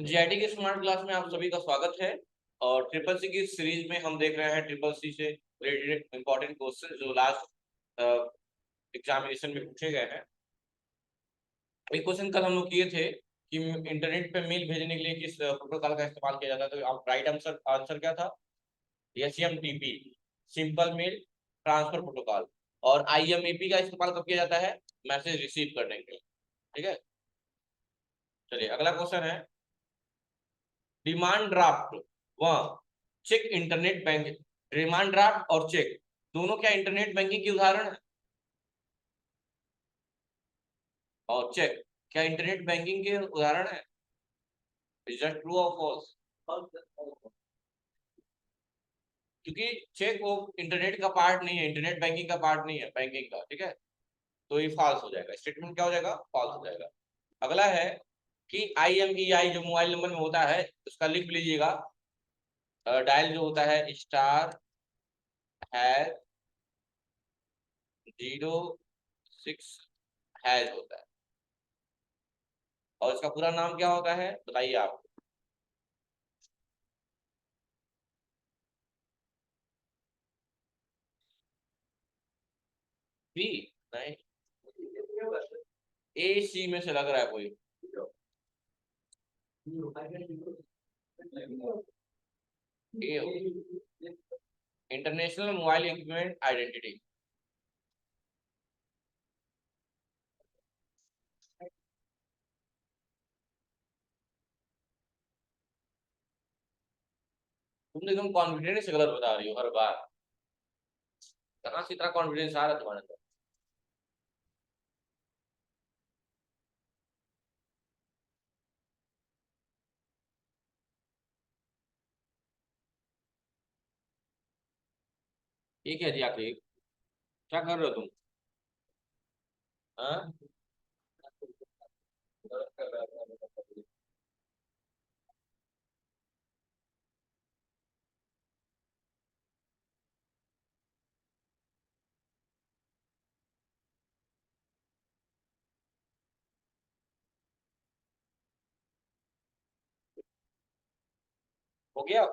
GIT की smart class में आप सभी का स्वागत है। और ट्रिपल सी की सीरीज में हम देख रहे हैं ट्रिपल सी से रिलेटेड इंपॉर्टेंट क्वेश्चन जो लास्ट एग्जामिनेशन में पूछे गए हैं। एक क्वेश्चन कल हम लोग किए थे कि इंटरनेट पे मेल भेजने के लिए किस प्रोटोकॉल का इस्तेमाल किया जाता है। तो आप राइट आंसर आंसर क्या था? SMTP, simple mail transfer protocol. और आईएमएपी का इस्तेमाल कब किया जाता है? मैसेज रिसीव करने के लिए। ठीक है, चलिए अगला क्वेश्चन है डिमांड ड्राफ्ट व check internet banking. Demand draft और चेक दोनों क्या इंटरनेट बैंकिंग की उदाहरण है? और चेक क्या इंटरनेट बैंकिंग के उदाहरण है? इज दैट ट्रू और फॉल्स? क्योंकि चेक वो इंटरनेट का पार्ट नहीं है, इंटरनेट बैंकिंग का पार्ट नहीं है बैंकिंग का। ठीक है, तो ये फॉल्स हो जाएगा, स्टेटमेंट क्या हो जाएगा? फॉल्स हो जाएगा। अगला है कि IMEI जो मोबाइल नंबर में होता है उसका लिख लीजिएगा। डायल जो होता है स्टार हैश 06 हैश होता है। और इसका पूरा नाम क्या होता है बताइए आप? बी? नहीं, ए सी में से लग रहा है कोई। ए, इंटरनेशनल मोबाइल इक्विपमेंट आइडेंटिटी। तुम तो एकदम कॉन्फिडेंस से गलत बता रही हो हर बार। कहाँ से इतना कॉन्फिडेंस आ रहा है तुम्हारे अंदर? ये क्या जी आखिर? क्या कर रहे हो तुम? हाँ, हो गया।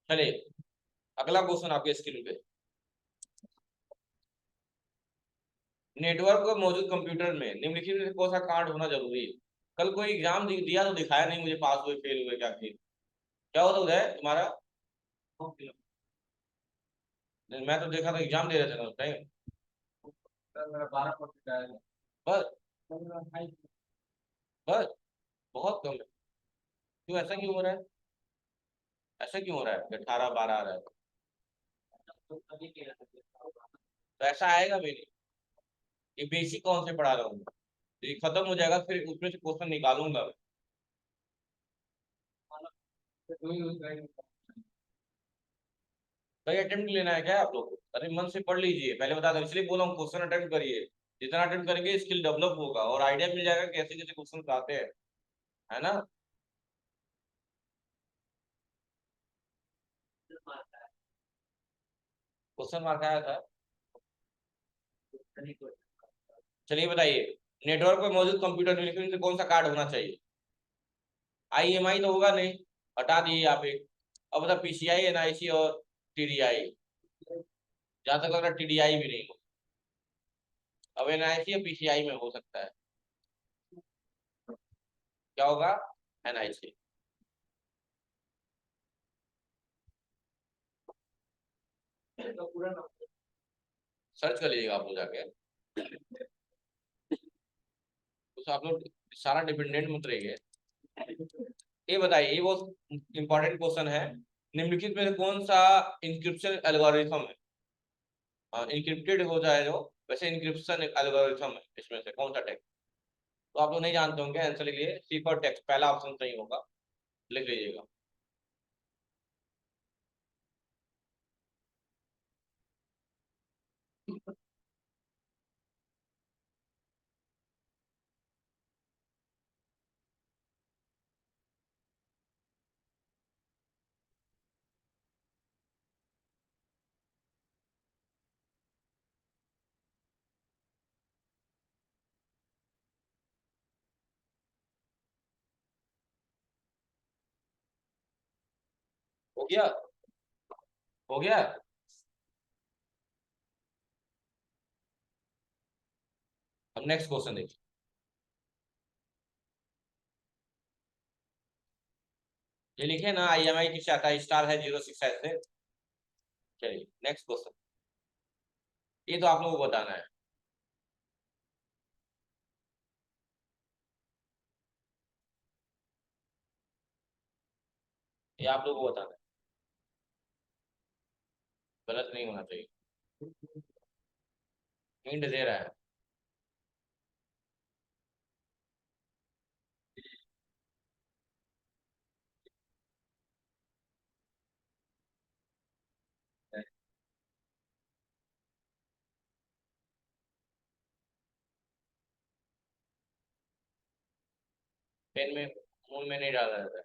चलिए अगला क्वेश्चन आपके स्क्रीन पे। नेटवर्क पर मौजूद कंप्यूटर में निम्नलिखित में से कौन सा कांड होना जरूरी है? कल कोई एग्जाम दिया तो दिखाया नहीं मुझे, पास हुए फेल हुए क्या थे? क्या होता उदय तुम्हारा? मैं तो देखा था एग्जाम दे रहे थे ना उस टाइम। बस, बस, बहुत कम है। क्यों, ऐसा क्यों हो रहा है? ऐसा क्यों हो रहा है 18 12 आ रहा है? तो ऐसा आएगा भी नहीं। ये बेसिक कौन से पढ़ा रहा हूँ? ये खत्म हो जाएगा फिर उसमें से क्वेश्चन निकालूंगा मैं। भाई अटेम्प्ट लेना है क्या आप लोग को? अरे मन से पढ़ लीजिए, पहले बता दो इसलिए बोला हूँ क्वेश्चन अटेम्प्ट करिए। जितना अटेम्प्ट करेंगे स्किल डेवलप होगा और आइडिया मिल जाएगा कैसे कैसे क्वेश्चन आते हैं, है ना? क्वेश्चन मार्क आया था। चलिए बताइए, नेटवर्क पर मौजूद कंप्यूटर में से कौन सा कार्ड होना चाहिए? IMI तो होगा नहीं, हटा दिए आप एक। अब बता PCI NIC और TDI। जहां तक लग रहा है TDI भी नहीं हो। अब NIC या PCI में हो सकता है। क्या होगा? NIC। सर्च कर लीजिएगा आप लोग जाके। तो आप लोग सारा डिपेंडेंट मत रहिए। ये बताइए, ये बहुत इंपॉर्टेंट क्वेश्चन है। निम्नलिखित में से कौन सा इंक्रिप्शन एल्गोरिथम है? इंक्रिप्टेड हो जाए जो, वैसे इंक्रिप्शन एल्गोरिथम है, इसमें से कौन सा टेक्स्ट? तो आप लोग नहीं जानते होंगे, आंसर लिख लिए सीफर टेक्स्ट, पहला ऑप्शन सही होगा, लिख लीजिएगा। गया? हो गया? अब नेक्स्ट क्वेश्चन देखिए। ये लिखे ना, IMI की शाखा स्टार है 06 से। चलिए नेक्स्ट क्वेश्चन। ये तो आप लोगों को बताना है। ये आप लोगों को बताना है, गलत नहीं होना चाहिए। हिंट दे रहा है। पेन में मुंह में नहीं डाला जाता है।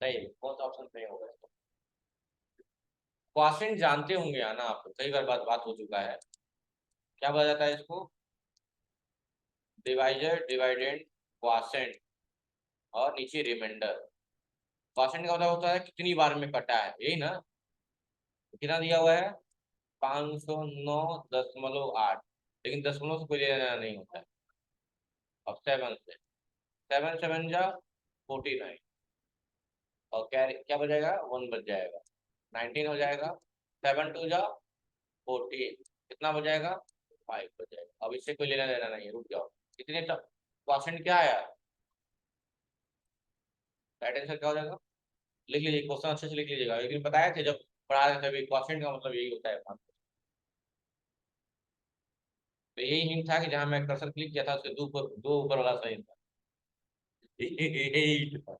नहीं, कौन सा ऑप्शन नहीं होगा इसका? क्वेश्चन जानते होंगे आना, आप कई बार बात हो चुका है। क्या बोला जाता है इसको? डिवाइजर, डिवाइडेंड, क्वॉशेंट और नीचे रिमाइंडर। क्वॉशेंट का मतलब होता है कितनी बार में कटा है, यही ना? कितना दिया हुआ है? 509.8। लेकिन दशमलव से कोई लेना नहीं होता है। अब 7 से, 7 7 जा 49। और क्या क्या बचेगा? 1 बच जाएगा, 19 हो जाएगा। 7 2 जा 14, कितना बच जाएगा? 5 बच जाएगा। अब इससे कोई लेना देना नहीं है, रुक जाओ। कितने क्वेश्चन क्या आया? राइट आंसर क्या हो जाएगा? लिख लीजिए, क्वेश्चन अच्छे से लिख लीजिएगा। एक दिन बताए थे जब पढ़ा रहे थे अभी, क्वेश्चन का मतलब यही होता है। तो यही हिंट था कि जहां मैं कर्सर क्लिक किया था उसके दो ऊपर वाला सही था। यही hint था।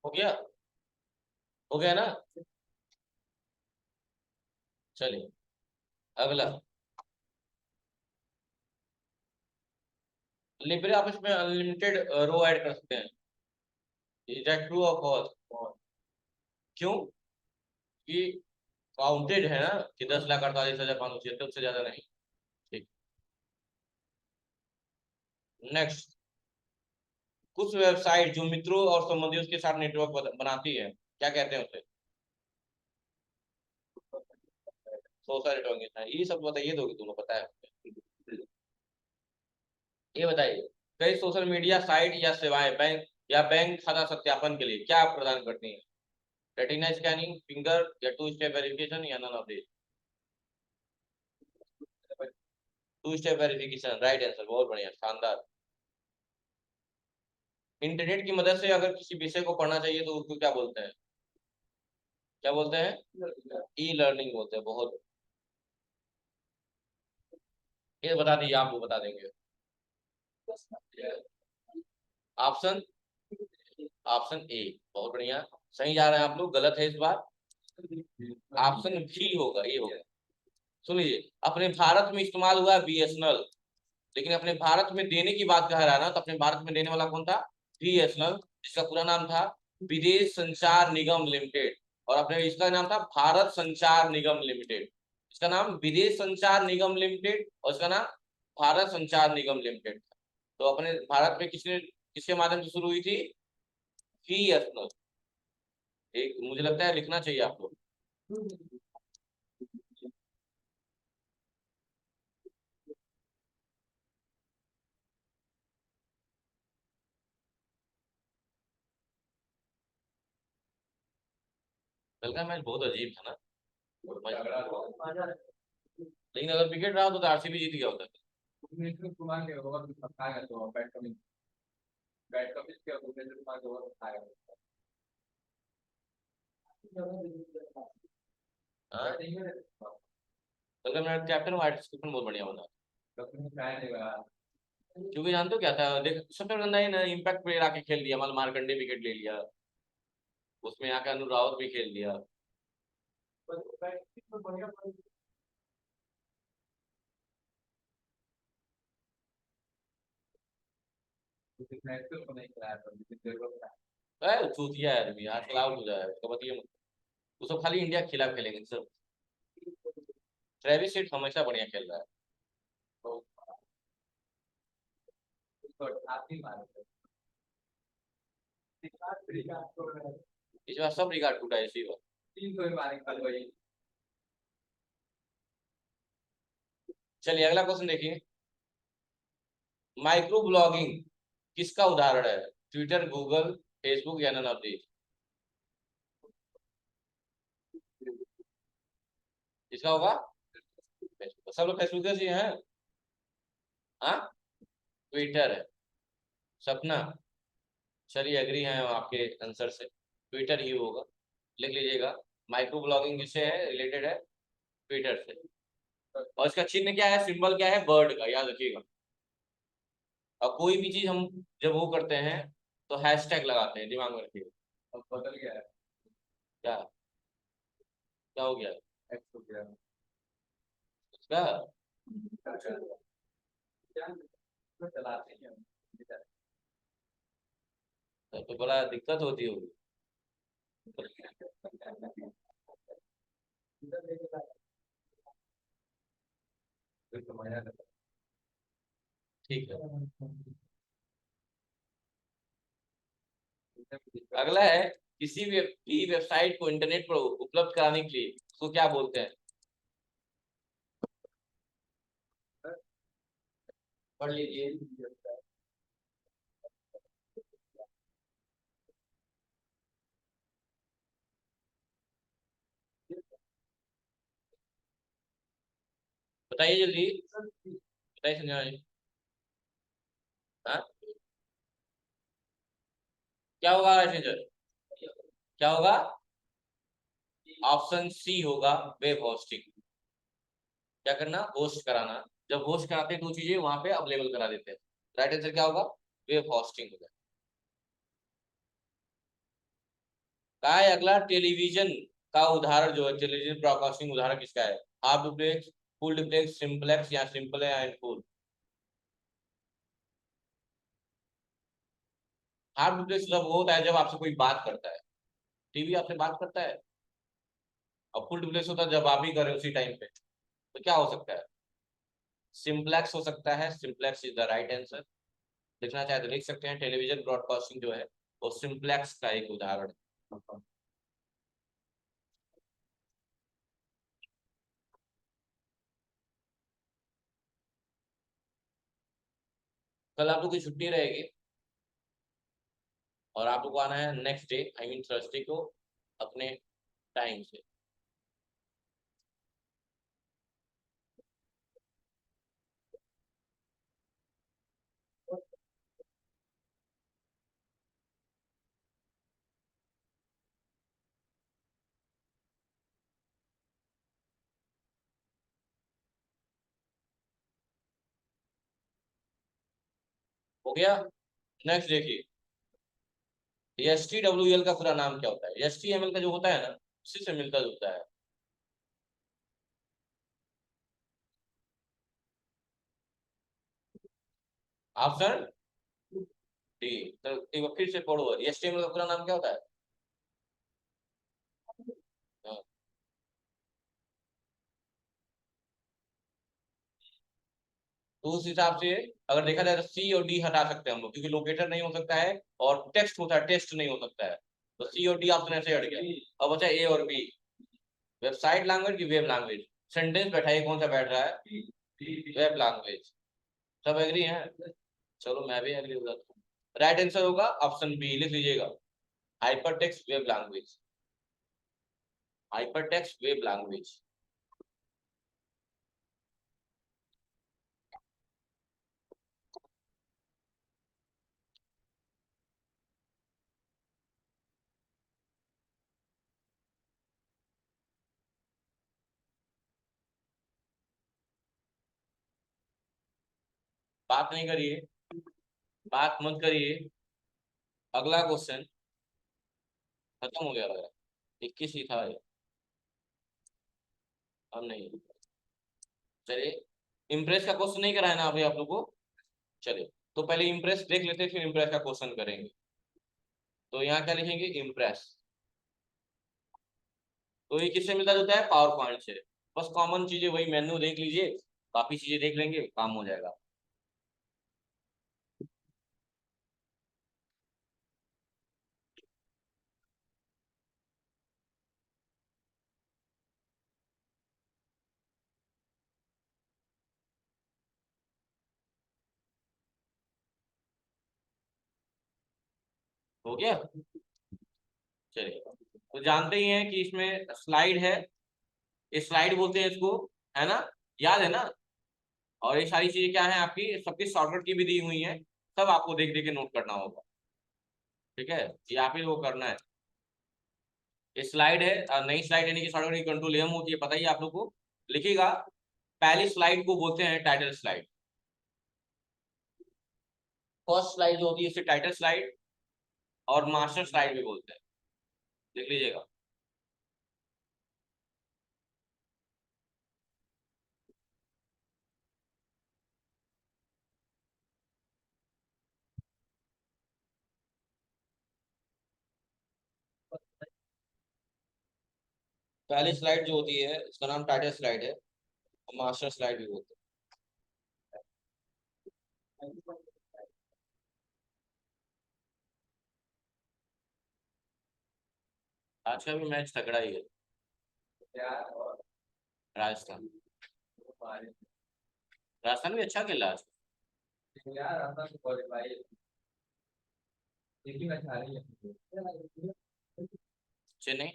हो गया? हो गया ना? चलिए अगला। लिब्रे ऑफिस में अनलिमिटेड रो ऐड कर सकते हैं। इज दैट ट्रू और फॉल्स? क्यों? कि काउंटेड है ना, कि 10,48,576, उससे ज्यादा नहीं। ठीक। नेक्स्ट। कुछ वेबसाइट जो मित्रों और संबंधियों के साथ नेटवर्क बनाती है, क्या कहते हैं उसे? Social networking. ये सब बताइए, दोगे तुम्हें पता है? ये बताइए, कई सोशल मीडिया साइट या सेवाएं बैंक खाता सत्यापन के लिए क्या प्रदान करती हैं? रेटिना स्कैनिंग, फिंगर या 2 स्टेप वेरिफिकेशन या none of this? 2 step verification right answer, बहुत बढ़िया, शानदार। इंटरनेट की मदद से अगर किसी विषय को पढ़ना चाहिए तो उसको क्या बोलते हैं? क्या बोलते हैं? ई लर्निंग बोलते हैं। बहुत। ये बता दीजिए, आपको बता देंगे। Option option A. बहुत बढ़िया, सही जा रहे हैं आप लोग। गलत है इस बार। ऑप्शन बी होगा, ये होगा। सुन लीजिए, अपने भारत में इस्तेमाल हुआ BSNL, लेकिन अपने भारत में देने की बात कह रहा है ना, तो अपने भारत में देने वाला कौन था? BSNL, जिसका पूरा नाम था विदेश संचार निगम लिमिटेड। और अपने इसका नाम था भारत संचार निगम लिमिटेड। इसका नाम विदेश संचार निगम लिमिटेड और इसका नाम भारत संचार निगम लिमिटेड था। तो अपने भारत में किसके माध्यम से शुरू हुई थी? बीएसएनएल। एक मुझे लगता है लिखना चाहिए आपको। कल का मैच बहुत अजीब था ना, लेकिन अगर विकेट रहा तो आरसीबी जीत गया होता। हाँ? कल का मेरा कैप्टन वाइट स्टीफन बहुत बढ़िया बना। क्योंकि जानते हो क्या था, देख सबसे गंदा ही ना इम्पैक्ट प्लेयर आके खेल दिया, मतलब मार्कंडे विकेट ले लिया, उसमें आके अनु रावत भी खेल दिया। चूतिया है आदमी, आजकल आउट हो जाए उसका बताइए मत। वो सब खाली इंडिया के खिलाफ खेलेंगे सब। ट्रेविस हेड हमेशा बढ़िया खेल रहा है। इस बार सब रिकॉर्ड टूटा है इसी बार। चलिए अगला क्वेश्चन देखिए। माइक्रो ब्लॉगिंग किसका उदाहरण है? ट्विटर, गूगल, फेसबुक या नन ऑफ दीज? किसका होगा? सब लोग फेसबुक से हैं। हाँ, ट्विटर है। सपना, चलिए एग्री हैं आपके आंसर से, ट्विटर ही होगा। लिख लीजिएगा, माइक्रो ब्लॉगिंग किससे है रिलेटेड है? ट्विटर से। और इसका चिन्ह क्या है, सिंबल क्या है? बर्ड का, याद रखिएगा। और कोई भी चीज हम जब वो करते हैं तो हैशटैग लगाते हैं, दिमाग में रखिएगा। अब बदल गया है। क्या? क्या हो गया? एक्स हो गया इसका। तो बड़ा दिक्कत होती होगी। ठीक है, अगला है, किसी भी वेबसाइट को इंटरनेट पर उपलब्ध कराने के लिए उसको क्या बोलते हैं? पढ़ लीजिए। बताइए जल्दी, बताइए संजना जी। हाँ, क्या होगा राजेंद्र? क्या होगा? ऑप्शन सी होगा, वेब होस्टिंग। क्या करना? होस्ट कराना। जब होस्ट कराते हैं दो चीजें वहां पे अवेलेबल करा देते हैं। राइट आंसर क्या होगा? वेब होस्टिंग होगा। कहा है अगला, टेलीविजन का उदाहरण जो है, टेलीविजन ब्रॉडकास्टिंग उदाहरण किसका है? Half duplex, full duplex, simplex या simple and full? Half duplex जब वो होता है जब आपसे कोई बात करता है, टीवी आपसे बात करता है। और फुल डुप्लेक्स होता है जब आप ही करें उसी टाइम पे। तो क्या हो सकता है? सिंपलेक्स हो सकता है, simplex is the right answer. लिखना चाहे तो लिख सकते हैं, टेलीविजन ब्रॉडकास्टिंग जो है वो सिंपलेक्स का एक उदाहरण है। कल आप लोग की छुट्टी रहेगी और आप लोग को आना है next day, I mean Thursday को, अपने टाइम से। हो गया? नेक्स्ट देखिए, एस टी डब्ल्यू एल का पूरा नाम क्या होता है? एस टी एम एल का जो होता है ना, उसी से मिलता जुलता है। Option D. तो एक बार फिर से पढ़ो, एस टी एम एल का पूरा नाम क्या होता है? हाँ, तो उस हिसाब से अगर देखा जाए तो सी और डी हटा सकते हैं हम लोग, क्योंकि लोकेटर नहीं हो सकता है और टेक्स्ट होता है, टेस्ट नहीं हो सकता है, तो सी और डी ऑप्शन ऐसे हट गया। अब बचा ए और बी, वेबसाइट लैंग्वेज की वेब लैंग्वेज। सेंटेंस बैठाइए कौन सा बैठ रहा है, वेब लैंग्वेज। सब एग्री हैं? चलो मैं भी एग्री हो जाता हूँ। राइट आंसर होगा ऑप्शन बी, लिख लीजिएगा, hyper text web language, hyper text web language. बात नहीं करिए, बात मत करिए। अगला क्वेश्चन खत्म हो गया लग रहा है, 21 ही था ये, अब नहीं। चलिए, इम्प्रेस का क्वेश्चन नहीं कराया ना अभी आप लोग को। चलिए, तो पहले इम्प्रेस देख लेते हैं, फिर इम्प्रेस का क्वेश्चन करेंगे। तो यहाँ क्या लिखेंगे, इम्प्रेस। तो ये किससे मिलता जुलता है, पावर पॉइंट से। बस कॉमन चीजें वही, मेन्यू देख लीजिए, काफी चीजें देख लेंगे, काम हो जाएगा। हो गया। चलिए, तो जानते ही हैं कि इसमें स्लाइड है, ये स्लाइड बोलते हैं इसको, है ना, याद है ना। और ये सारी चीजें क्या है आपकी, सबकी शॉर्टकट की भी दी हुई है, सब आपको देख देख के नोट करना होगा। ठीक है, ये आप ही को करना है। ये स्लाइड है, नई स्लाइड यानी कि शॉर्टकट की कंट्रोल एम होती है, पता ही आप लोग को। लिखिएगा, पहली स्लाइड को बोलते हैं टाइटल स्लाइड। फर्स्ट स्लाइड जो होती है इसे टाइटल स्लाइड और मास्टर स्लाइड भी बोलते हैं, देख लीजिएगा। पहली स्लाइड जो होती है इसका नाम टाइटल स्लाइड है, और मास्टर स्लाइड भी बोलते हैं। आज का भी मैच तगड़ा ही है, राजस्थान, राजस्थान भी अच्छा खेला आज। चेन्नई,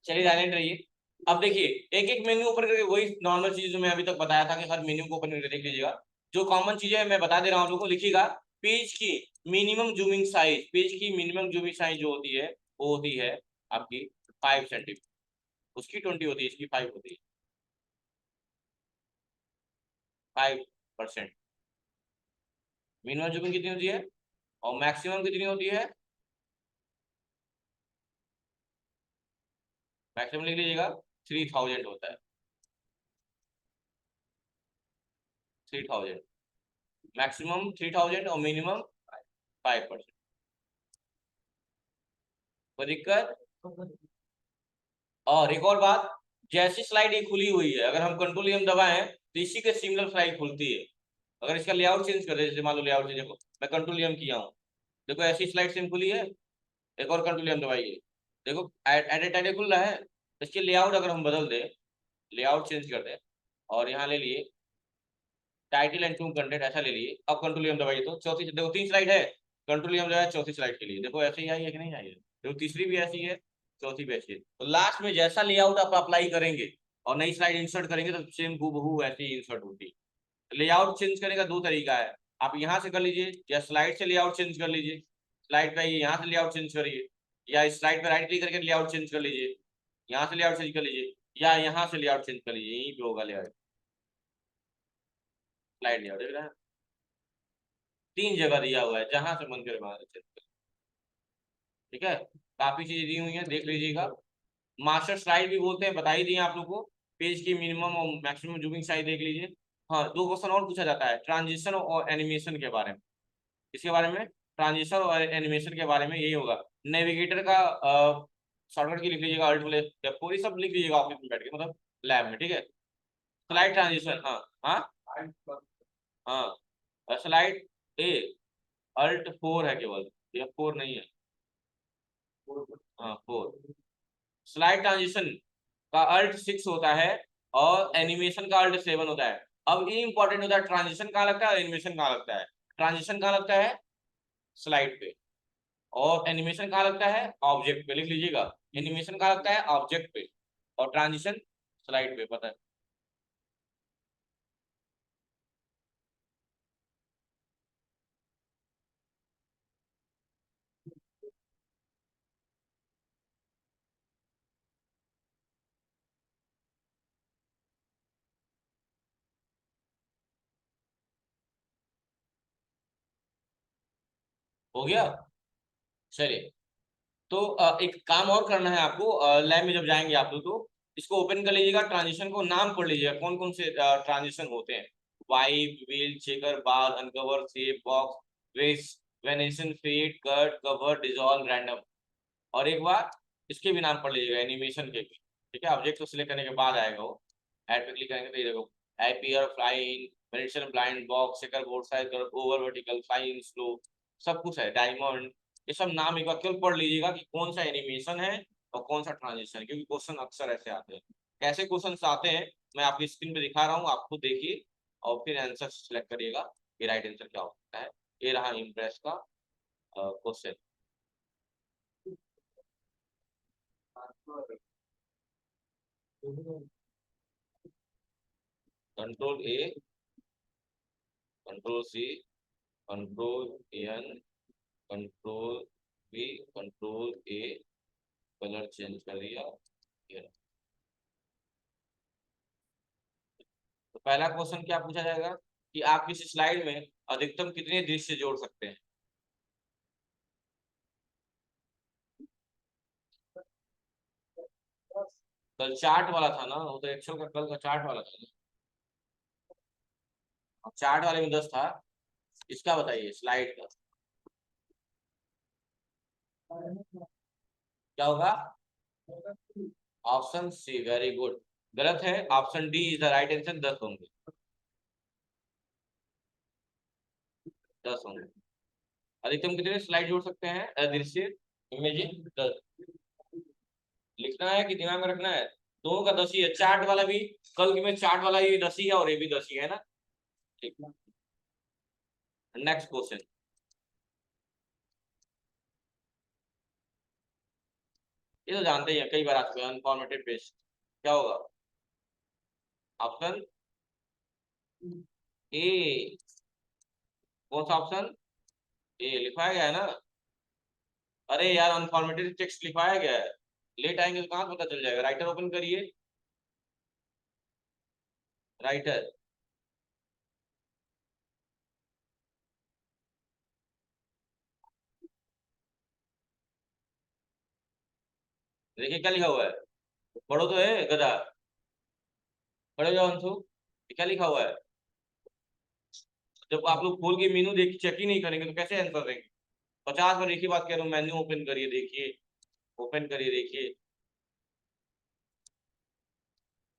चलिए साइलेंट रहिए। अब देखिए, एक एक मेन्यू ओपन करके, वही नॉर्मल चीज जो मैं अभी तक बताया था कि हर मेन्यू को ओपन करके देख लीजिएगा। जो कॉमन चीजें मैं बता दे रहा हूँ आप लोगों को, लिखिएगा। पेज की मिनिमम जूमिंग साइज, पेज की मिनिमम जूमिंग साइज जो होती है वो होती है आपकी 5 सेंटीमीटर। उसकी 20 होती है, इसकी 5 होती है, 5%। मिनिमम जूमिंग कितनी होती है और मैक्सिमम कितनी होती है, मैक्सिमम लिख लीजिएगा, 3000 होता है, 3000। मैक्सिमम 3000 और मिनिमम 5%। कोई दिक्कत? और एक और बात, जैसी स्लाइड ये खुली हुई है, अगर हम कंट्रोल एम दबाएं तो इसी के सिमिलर स्लाइड खुलती है। अगर इसका लेआउट चेंज कर दे, जैसे मान लो लेआउट चेंज, देखो मैं कंट्रोल एम किया हूँ, देखो ऐसी स्लाइड सेम खुली है। एक और कंट्रोल एम दबाइए, देखो एडिट एडिट खुल रहा है। इसके लेआउट अगर हम बदल दे, लेआउट चेंज कर दे, और यहाँ ले लिए टाइटल एंड टू कंटेंट, ऐसा ले लिए, अब कंट्रोल एम दबाइए तो चौथी, देखो 3 स्लाइड है, कंट्रोल एम दबाया चौथी स्लाइड के लिए, देखो ऐसे ही आई है कि नहीं आई है, देखो तीसरी भी ऐसी है, चौथी भी ऐसी है। तो लास्ट में जैसा लेआउट आप अप्लाई करेंगे और नई स्लाइड इंसर्ट करेंगे तो सेम हूबहू ऐसे ही इंसर्ट होती है। लेआउट चेंज करने का दो तरीका है, आप यहाँ से कर लीजिए या स्लाइड से लेआउट चेंज कर लीजिए। स्लाइड पे यहाँ से लेआउट चेंज करिए, या स्लाइड पे राइट क्लिक करके लेआउट चेंज कर लीजिए, यहाँ से लेआउट चेंज कर लीजिए, या यहाँ से लेआउट चेंज कर लीजिए, यहीं पे होगा लेआउट, स्लाइड लेआउट देख रहे हैं। 3 जगह दिया हुआ है, जहां से मन करे वहां से चेंज कर। ठीक है, काफी चीजें दी हुई है, देख लीजिएगा। मास्टर स्लाइड भी बोलते हैं, बता ही दिए आप लोग को। पेज की मिनिमम और मैक्सिमम जूमिंग साइज देख लीजिए। हाँ, 2 क्वेश्चन और पूछा जाता है, ट्रांजिशन और एनिमेशन के बारे में। इसके बारे में, ट्रांजिशन और एनिमेशन के बारे में यही होगा। नेविगेटर का शॉर्टकट की लिख लीजिएगा, अल्ट प्लस, पूरी सब लिख लीजिएगा ऑफिस में बैठ के, मतलब लैब में। ठीक है, स्लाइड ट्रांजिशन, हाँ हाँ हाँ, स्लाइड ए अल्ट 4 है केवल, F4 नहीं है। हाँ 4। स्लाइड ट्रांजिशन का अल्ट 6 होता है और एनिमेशन का अल्ट 7 होता है। अब ये इंपॉर्टेंट होता है, ट्रांजिशन कहाँ लगता है और एनिमेशन कहाँ लगता है। ट्रांजिशन कहाँ लगता है, स्लाइड पे, और एनिमेशन कहाँ लगता है, ऑब्जेक्ट पे। लिख लीजिएगा, एनिमेशन कहाँ लगता है, ऑब्जेक्ट पे, और ट्रांजिशन स्लाइड पे। पता है। हो गया। चलिए, तो एक काम और करना है आपको, लैब में जब जाएंगे आप लोग तो इसको ओपन कर लीजिएगा, ट्रांजिशन को नाम पढ़ लीजिएगा कौन कौन से ट्रांजिशन होते हैं। Wipe, wheel, checker, bar, uncover, shape, box, race, venetian, fade, cut, cover, dissolve, random. और एक बार इसके भी नाम पढ़ लीजिएगा, एनिमेशन के भी। ठीक है, ऑब्जेक्ट को सिलेक्ट करने के बाद आएगा वो, ऐड पे क्लिक करेंगे तो ये देखो, appear, fly in, venation, blind, box, checker, board size, over, vertical, fly in, slow, सब कुछ है, डायमंड। ये सब नाम एक बार केवल पढ़ लीजिएगा कि कौन सा एनिमेशन है और कौन सा ट्रांजिशन है, क्योंकि क्वेश्चन अक्सर ऐसे आते हैं। कैसे क्वेश्चन आते हैं मैं आपकी स्क्रीन पे दिखा रहा हूँ, आप खुद देखिए और फिर आंसर सेलेक्ट करिएगा कि राइट आंसर क्या हो सकता है। ये रहा इम्प्रेस का question. Control A, control C, control N, control B, control A, colour change कर दिया। ये रहा। तो पहला क्वेश्चन क्या पूछा जाएगा कि आप किसी स्लाइड में अधिकतम कितने दृश्य जोड़ सकते हैं। कल चार्ट वाला था ना, वो तो एक्सेल का कल का चार्ट वाला था ना। अब चार्ट वाले में 10 था, इसका बताइए स्लाइड का क्या होगा। Option C, very good. गलत है, option D is the right answer, 10 होंगे। 10 होंगे। अधिकतम कितने स्लाइड जोड़ सकते हैं, दृश्य, इमेजिन 10। लिखना है कि दिमाग में रखना है, दोनों का 10 ही है। चार्ट वाला भी, कल में चार्ट वाला ये 10 ही है और ये भी 10 ही है ना। ठीक। Next question. ये तो जानते ही हैं, कई बार आ चुके हैं, अनफॉर्मेटेड पेस्ट। क्या होगा, ऑप्शन ए। कौन सा ऑप्शन, ए लिखवाया गया है ना। अरे यार, अनफॉर्मेटेड टेक्स्ट लिखवाया गया है, लेट आएंगे तो कहाँ पता चल जाएगा। राइटर ओपन करिए, राइटर। देखिए क्या लिखा हुआ है, पढ़ो तो है गधा, पढ़ो जाओ अंशु, ये क्या लिखा हुआ है। जब आप लोग खोल के मेनू देख चेक ही नहीं करेंगे तो कैसे आंसर देंगे। 50 बार एक ही बात कह रहा हूँ, मेन्यू ओपन करिए देखिए, ओपन करिए देखिए।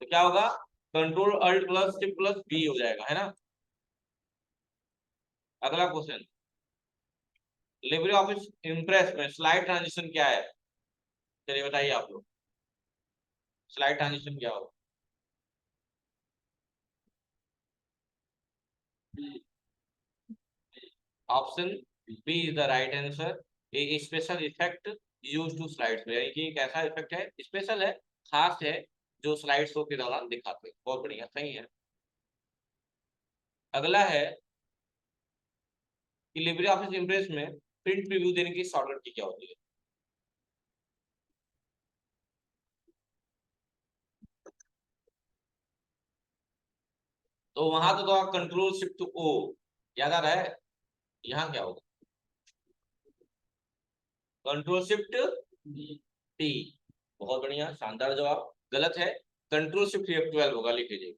तो क्या होगा, control alt plus shift plus B हो जाएगा, है ना। अगला क्वेश्चन, लिब्रे ऑफिस इम्प्रेस में स्लाइड ट्रांजिशन क्या है। चलिए बताइए आप लोग, स्लाइड ट्रांजिशन क्या होगा। Option B is the right answer. ये special effect use to slides में, यानी कि एक ऐसा इफेक्ट है, स्पेशल है, खास है, जो स्लाइड शो के दौरान दिखाते हैं। बहुत बढ़िया, सही है। अगला है कि लिब्रे ऑफिस इम्प्रेस में प्रिंट प्रीव्यू देने की शॉर्टकट की क्या होती है। तो वहां तो आप कंट्रोल शिफ्ट ओ, याद आ रहा है। यहाँ क्या होगा, कंट्रोल शिफ्ट टी। बहुत बढ़िया, शानदार जवाब। गलत है, कंट्रोल शिफ्ट F12 होगा, लिख लीजिए।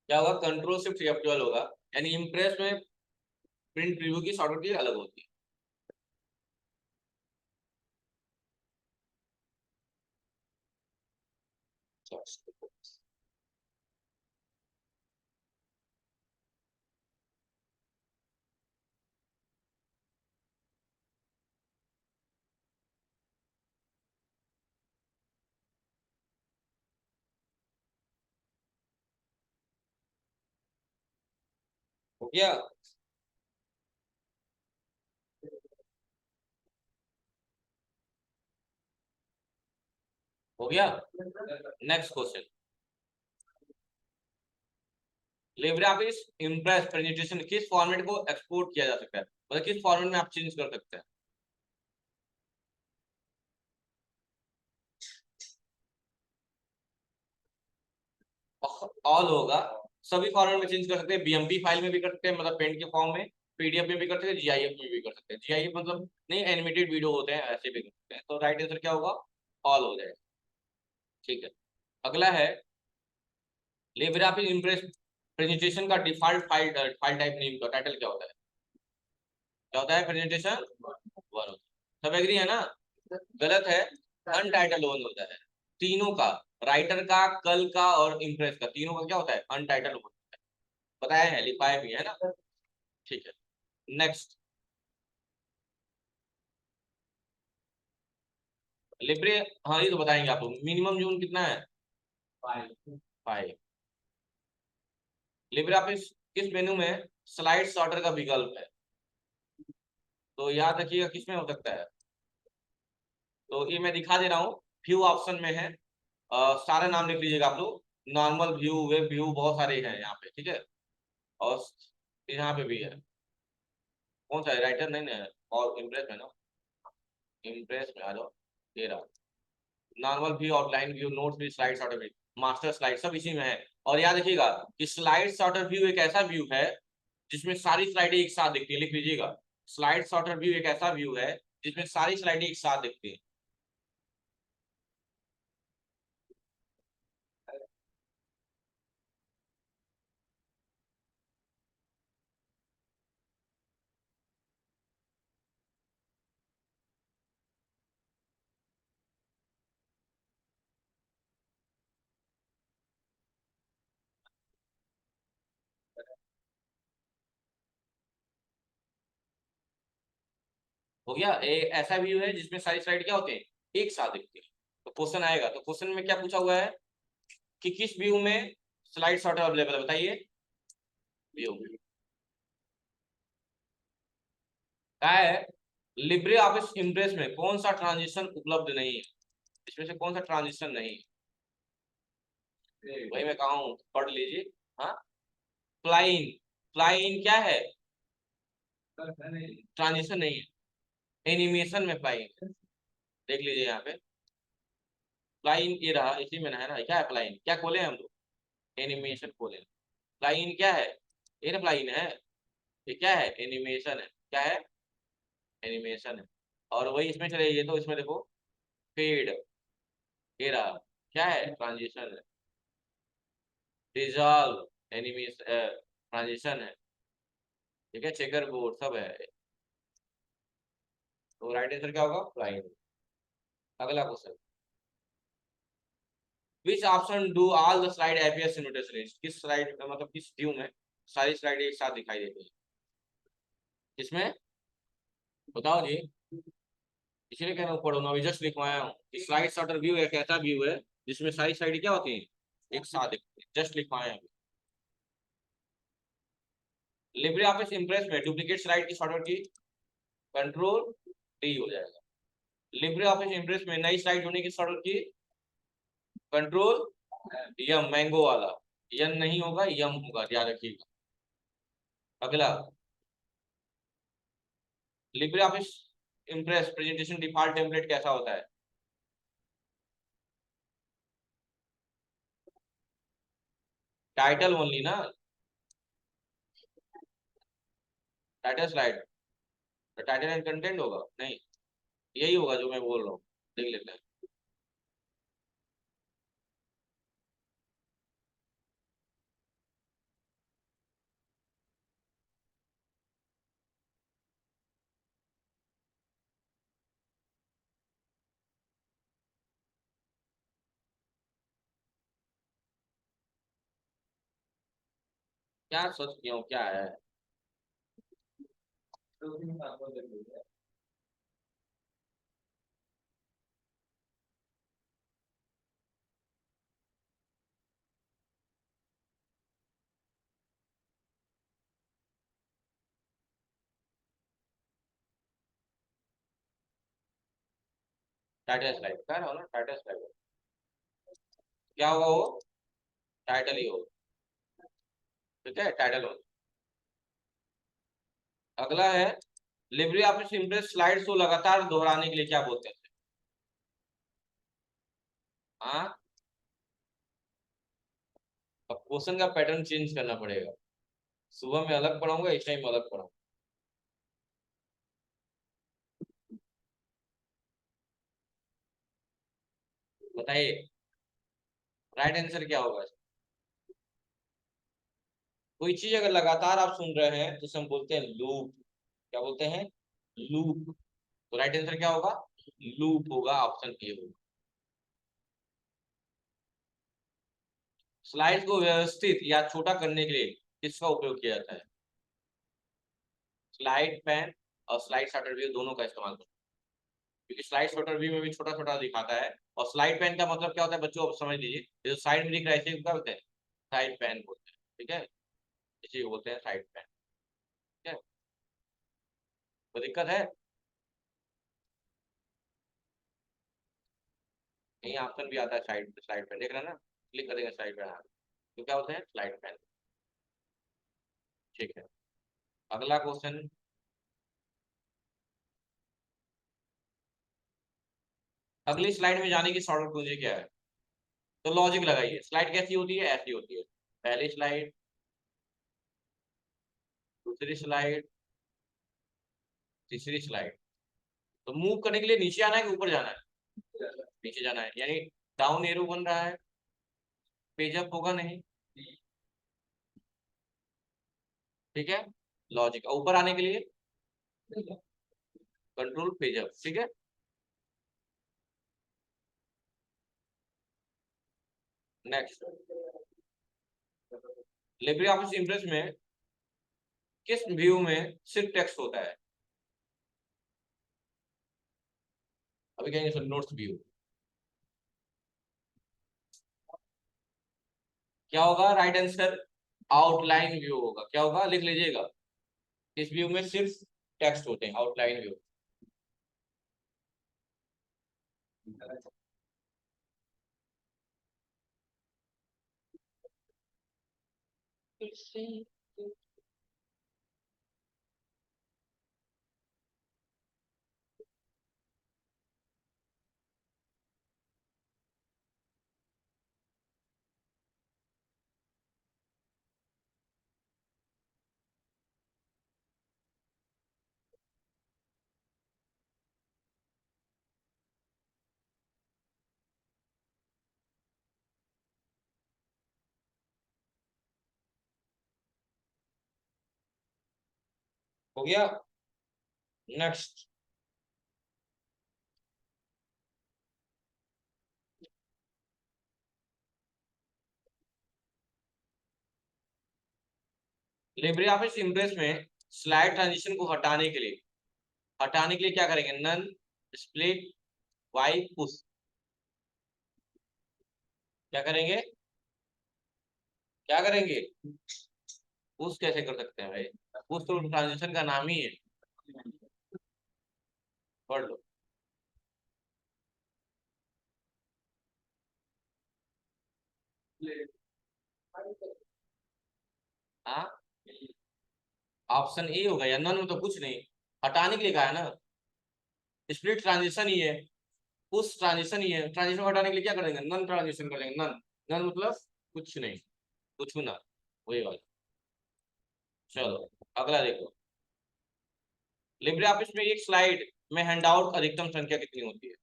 क्या होगा, कंट्रोल शिफ्ट F12 होगा। यानी इम्प्रेस में प्रिंट प्रीव्यू की शॉर्टकट की अलग होती है। हो गया। हो गया। Next question, LibreOffice impress presentation किस फॉर्मेट को एक्सपोर्ट किया जा सकता है, मतलब किस फॉर्मेट में आप चेंज कर सकते हैं। ऑल होगा, सभी फॉर्मेट में चेंज कर सकते हैं, बीएमपी फाइल में भी कर सकते हैं, मतलब पेंट के फॉर्म में, पीडीएफ में भी कर सकते हैं, जीआईएफ में भी कर सकते हैं। जीआईएफ मतलब नहीं, एनिमेटेड वीडियो होते हैं, ऐसे भी कर सकते हैं। तो राइट आंसर क्या होगा, ऑल हो जाएगा। ठीक है, अगला है लिब्रियोफिस इम्प्रेस प्रेजेंटेशन का default file file type name का टाइटल क्या होता है, क्या होता है, प्रेजेंटेशन वन। सब एग्री है ना, गलत है, अनटाइटल वन होता है। तीनों का, राइटर का, कल का और इम्प्रेस का, तीनों का क्या होता है, अनटाइटल वन होता है। बताया है, लिखाया भी है ना। ठीक है, नेक्स्ट, लिब्रे, हाँ ये तो बताएंगे आप लोग, मिनिमम जून कितना है, 5। लिब्रे ऑफिस किस मेनू में स्लाइड सॉर्टर का विकल्प है, तो याद रखिएगा किसमें हो सकता है। तो ये मैं दिखा दे रहा हूँ, व्यू ऑप्शन में है। सारे नाम लिख लीजिएगा आप लोग, नॉर्मल व्यू, वेब व्यू, बहुत सारे हैं यहाँ पे, ठीक है। और यहाँ पे भी है, कौन सा है, राइटर नहीं है, और इम्प्रेस में ना, इम्प्रेस में आ जाओ, ये रहा, normal view, outline view, notes view, slide sorter view, master slide, सब इसी में है। और याद रखिएगा कि स्लाइड सॉर्टर व्यू एक ऐसा व्यू है जिसमें सारी स्लाइडें एक साथ दिखती है, लिख लीजिएगा, स्लाइड सॉर्टर व्यू एक ऐसा व्यू है जिसमें सारी स्लाइडें एक साथ दिखती है। हो गया, ऐसा व्यू है जिसमें सारी स्लाइड क्या होते हैं, एक साथ दिखती है। तो क्वेश्चन आएगा, तो क्वेश्चन में क्या पूछा हुआ है कि किस व्यू में स्लाइड सॉर्टर अवेलेबल है, बताइए। व्यू क्या है, लिब्रे ऑफिस इम्प्रेस में कौन सा ट्रांजिशन उपलब्ध नहीं है, इसमें से कौन सा ट्रांजिशन नहीं है, वही मैं कहा हूँ, पढ़ लीजिए। हाँ, फ्लाइन, फ्लाइन क्या है, ट्रांजिशन नहीं है, एनिमेशन में फ्लाइन, देख लीजिए यहाँ पे, फ्लाइन ये रहा, इसी में ना है ना, क्या है फ्लाइन, क्या खोले हम लोग, एनिमेशन खोले। फ्लाइन क्या है, ये ना फ्लाइन है, ये क्या है, एनिमेशन है, क्या है, एनिमेशन है। और वही इसमें चले, ये तो इसमें देखो, फेड, ये रहा, क्या है, ट्रांजिशन है, डिजॉल्व एनिमेशन, ट्रांजिशन है, ठीक है, चेकर बोर्ड सब है। तो राइट आंसर क्या होगा, फ्लाइन। अगला question, which option do all the slide appear simultaneously, किस स्लाइड मतलब किस व्यू में सारी स्लाइड एक साथ दिखाई देती है, किसमें, बताओ जी। इसीलिए कह रहा हूँ पढ़ो ना, अभी जस्ट लिखवाया हूँ कि स्लाइड सॉर्टर व्यू एक ऐसा व्यू है जिसमें सारी स्लाइड क्या होती है, एक साथ दिखती है, जस्ट लिखवाया है। लिब्रे ऑफिस इम्प्रेस में डुप्लीकेट स्लाइड की शॉर्टकट की, कंट्रोल डी हो जाएगा। लिब्रे ऑफिस इम्प्रेस में नई स्लाइड जोड़ने की शॉर्टकट की, कंट्रोल यम, मैंगो वाला, यन नहीं होगा, यम होगा, याद रखिएगा। अगला, Libre office impress presentation default template कैसा होता है, टाइटल ओनली ना, title slide, title and content होगा, नहीं, यही होगा जो मैं बोल रहा हूँ, देख लेते हैं। क्या सोच क्यों क्या है? टाइटल स्लाइड कह रहा हो ना, टाइटल स्लाइड। क्या होगा वो? टाइटल ही हो। ठीक है, टाइटल हो। अगला है, लिब्रे ऑफिस इम्प्रेस स्लाइड्स को लगातार दोहराने के लिए क्या बोलते हैं? हाँ, अब क्वेश्चन का पैटर्न चेंज करना पड़ेगा। सुबह में अलग पढ़ाऊंगा, इस टाइम अलग पढ़ाऊंगा। बताइए, राइट आंसर क्या होगा? कोई चीज अगर लगातार आप सुन रहे हैं तो उसे हम बोलते हैं लूप। क्या बोलते हैं? लूप। तो राइट आंसर क्या होगा? लूप होगा, ऑप्शन ए होगा। स्लाइड को व्यवस्थित या छोटा करने के लिए किसका उपयोग किया जाता है? स्लाइड पेन और स्लाइड शॉर्टर व्यू दोनों का इस्तेमाल करते हैं। क्योंकि स्लाइड शॉर्टर व्यू में भी छोटा छोटा दिखाता है, और स्लाइड पेन का मतलब क्या होता है बच्चों, आप समझ लीजिए। ये जो साइड में दिख रहा है इसे क्या बोलते हैं? साइड पेन बोलते हैं। ठीक है, इसे बोलते हैं साइड पेन। ठीक है, तो दिक्कत है? यही ऑप्शन भी आता है, साइड स्लाइड पेन देख रहे हैं ना, क्लिक करेंगे साइड पेन। तो क्या होते हैं? Slide pane. ठीक है, अगला क्वेश्चन। अगली स्लाइड में जाने की शॉर्टकट कुंजी क्या है? तो लॉजिक लगाइए, स्लाइड कैसी होती है? ऐसी होती है। पहली स्लाइड, दूसरी स्लाइड, तीसरी स्लाइड। तो मूव करने के लिए नीचे आना है कि ऊपर जाना है? नीचे जाना है, यानी डाउन एरो बन रहा है, पेज अप होगा नहीं। ठीक है, लॉजिक। ऊपर आने के लिए कंट्रोल पेज अप। ठीक है, नेक्स्ट। लिब्रे ऑफिस इम्प्रेस में किस व्यू में सिर्फ टेक्स्ट होता है? अभी कहेंगे सर नोट्स व्यू। क्या होगा राइट आंसर? आउटलाइन व्यू होगा। क्या होगा, लिख लीजिएगा। इस व्यू में सिर्फ टेक्स्ट होते हैं, आउटलाइन व्यू। हो गया, नेक्स्ट। लिब्रे ऑफिस इम्प्रेस में स्लाइड ट्रांजिशन को हटाने के लिए क्या करेंगे? None, split, wipe, push. क्या करेंगे? क्या करेंगे? पुश कैसे कर सकते हैं भाई? पुश तो ट्रांजिशन का नाम ही है। पढ़ लो। हाँ, ऑप्शन ए होगा, या नन में तो कुछ नहीं। हटाने के लिए कहा है ना। स्प्लिट ट्रांजिशन ही है, पुश ट्रांजिशन ही है। ट्रांजिशन को हटाने के लिए क्या करेंगे? नन ट्रांजिशन करेंगे। नन, नन मतलब कुछ नहीं, कुछ ना, वही बात। चलो, अगला देखो। लिब्रे ऑफिस में एक स्लाइड में हैंडआउट अधिकतम संख्या कितनी होती है?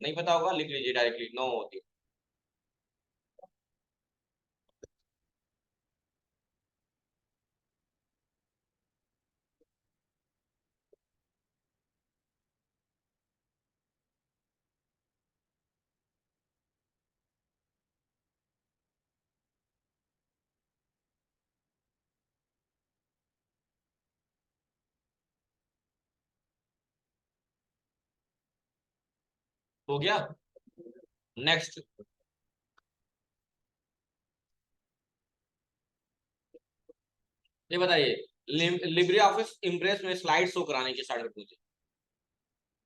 नहीं पता होगा, लिख लीजिए डायरेक्टली, 9 होती है। हो गया। नेक्स्ट, ये बताइए, लिब्रे ऑफिस इम्प्रेस में स्लाइड शो कराने की स्टार्ट करते मुझे,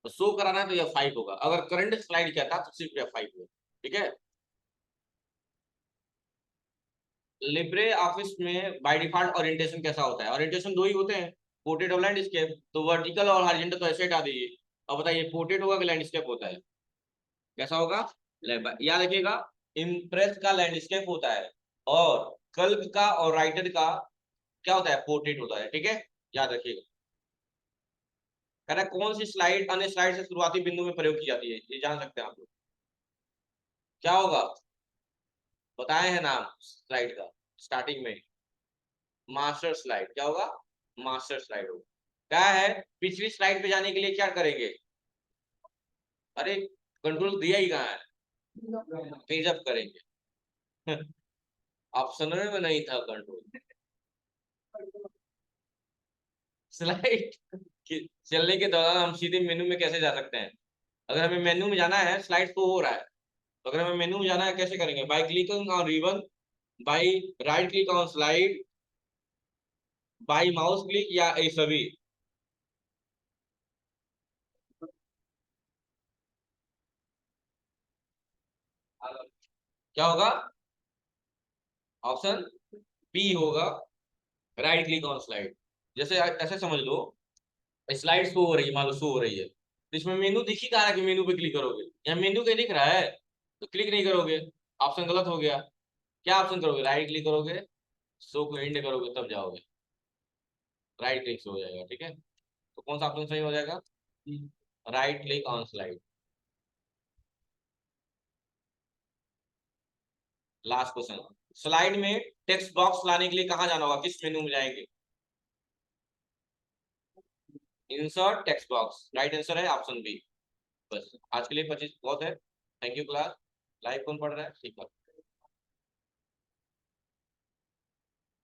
तो शो कराना है तो यह 5 होगा, अगर करंट स्लाइड क्या था तो सिर्फ यह 5 होगा। ठीक है। लिब्रे ऑफिस में बाय डिफॉल्ट ओरिएंटेशन कैसा होता है? ओरिएंटेशन दो ही होते हैं, पोर्ट्रेट और लैंडस्केप, तो वर्टिकल और हॉरिजॉन्टल तो ऐसे हटा दीजिए। अब बताइए पोर्ट्रेट होगा कि लैंडस्केप होता है? कैसा होगा? याद रखिएगा, इम्प्रेस का लैंडस्केप होता है, और कल्क का और राइटर का क्या होता है? पोर्ट्रेट होता है। ठीक है, याद रखिएगा। कह रहा है कौन सी स्लाइड अन्य स्लाइड से शुरुआती बिंदु में प्रयोग की जाती है, ये जान सकते हैं आप लोग। क्या होगा? बताए हैं नाम स्लाइड का स्टार्टिंग में। Master slide. क्या होगा? मास्टर स्लाइड होगा। क्या है, पिछली स्लाइड पे जाने के लिए क्या करेंगे? अरे कंट्रोल दिया ही कहाँ है, पेज अप करेंगे। ऑप्शन में नहीं था कंट्रोल। स्लाइड चलने के दौरान हम सीधे मेनू में कैसे जा सकते हैं? अगर हमें मेनू में जाना है, स्लाइड तो हो रहा है, तो अगर हमें मेनू में जाना है कैसे करेंगे? By clicking on ribbon, by right click on slide, by mouse click, या ये सभी? क्या होगा? ऑप्शन बी होगा, राइट क्लिक ऑन स्लाइड। जैसे ऐसे समझ लो, स्लाइड शो हो रही है, मान लो शो हो रही है, तो इसमें मेनू दिख ही कहा है कि मेनू पे क्लिक करोगे, या मेनू के दिख रहा है तो क्लिक नहीं करोगे, ऑप्शन गलत हो गया। क्या ऑप्शन करोगे? राइट क्लिक करोगे, शो को एंड करोगे, तब जाओगे, राइट क्लिक से हो जाएगा। ठीक है, तो कौन सा ऑप्शन सही हो जाएगा? Right click on slide. Last question, slide में टेक्स्ट बॉक्स लाने के लिए कहाँ जाना होगा, किस मेनू में जाएंगे? Insert text box, right answer है ऑप्शन बी। बस आज के लिए 25 बहुत है। Thank you class. लाइव कौन पढ़ रहा है? ठीक है।